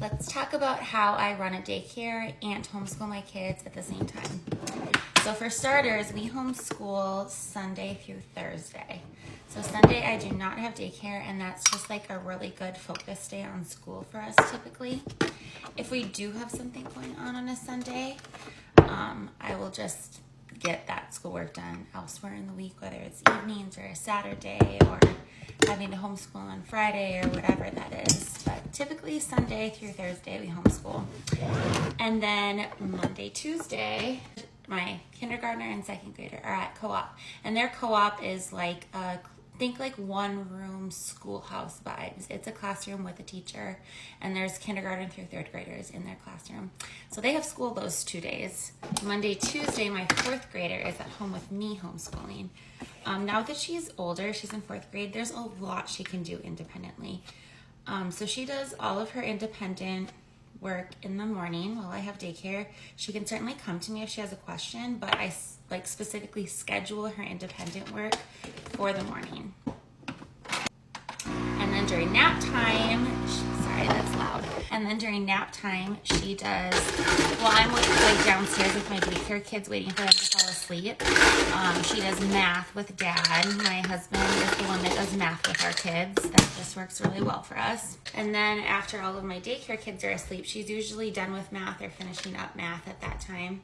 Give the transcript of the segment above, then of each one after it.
Let's talk about how I run a daycare and homeschool my kids at the same time. So for starters, we homeschool Sunday through Thursday. So Sunday I do not have daycare, and that's just like a really good focus day on school for us typically. If we do have something going on a Sunday, I will just get that schoolwork done elsewhere in the week, whether it's evenings or a Saturday or having to homeschool on Friday or whatever that is. But typically Sunday through Thursday we homeschool. And then Monday, Tuesday, my kindergartner and second grader are at co-op. And their co-op is like think like one room schoolhouse vibes. It's a classroom with a teacher, and there's kindergarten through third graders in their classroom. So they have school those 2 days. Monday, Tuesday, my fourth grader is at home with me homeschooling. Now that she's older, she's in fourth grade, there's a lot she can do independently. So she does all of her independent work in the morning while I have daycare. She can certainly come to me if she has a question, but I specifically schedule her independent work for the morning. And then during nap time, sorry, that's loud. And then during nap time, she does, well, I'm like downstairs with my daycare kids waiting for them to fall asleep. She does math with Dad. My husband is the one that does math with our kids. That just works really well for us. And then after all of my daycare kids are asleep, she's usually done with math or finishing up math at that time.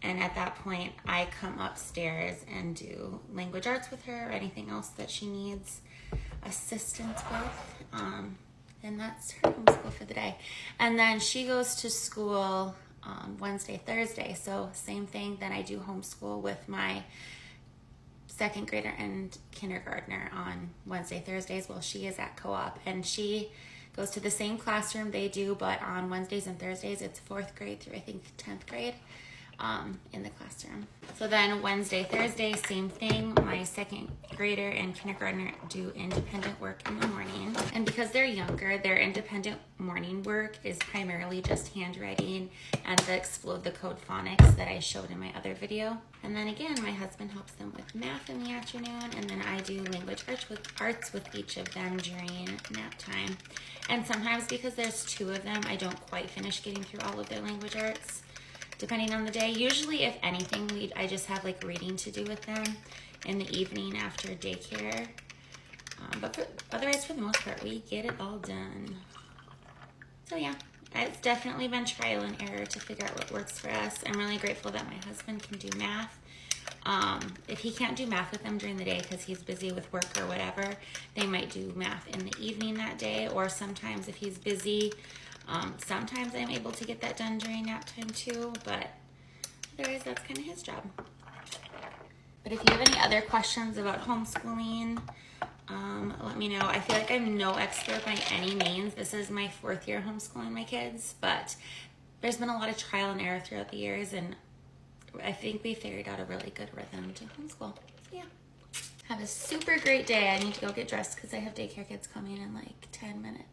And at that point, I come upstairs and do language arts with her or anything else that she needs assistance with. And that's her homeschool for the day. And then she goes to school Wednesday, Thursday. So same thing. Then I do homeschool with my second grader and kindergartner on Wednesday, Thursdays while she is at co-op. And she goes to the same classroom they do, but on Wednesdays and Thursdays, it's fourth grade through I think 10th grade. In the classroom. So then Wednesday, Thursday, same thing. My second grader and kindergartner do independent work in the morning. And because they're younger, their independent morning work is primarily just handwriting and the Explode the Code phonics that I showed in my other video. And then again, my husband helps them with math in the afternoon, and then I do language arts with each of them during nap time. And sometimes because there's two of them, I don't quite finish getting through all of their language arts, depending on the day. Usually, if anything, I just have like reading to do with them in the evening after daycare. Otherwise, for the most part, we get it all done. So yeah, it's definitely been trial and error to figure out what works for us. I'm really grateful that my husband can do math. If he can't do math with them during the day because he's busy with work or whatever, they might do math in the evening that day, or sometimes if he's busy, sometimes I'm able to get that done during nap time too, but otherwise that's kind of his job. But if you have any other questions about homeschooling, let me know. I feel like I'm no expert by any means. This is my fourth year homeschooling my kids, but there's been a lot of trial and error throughout the years, and I think we figured out a really good rhythm to homeschool. So yeah. Have a super great day. I need to go get dressed because I have daycare kids coming in like 10 minutes.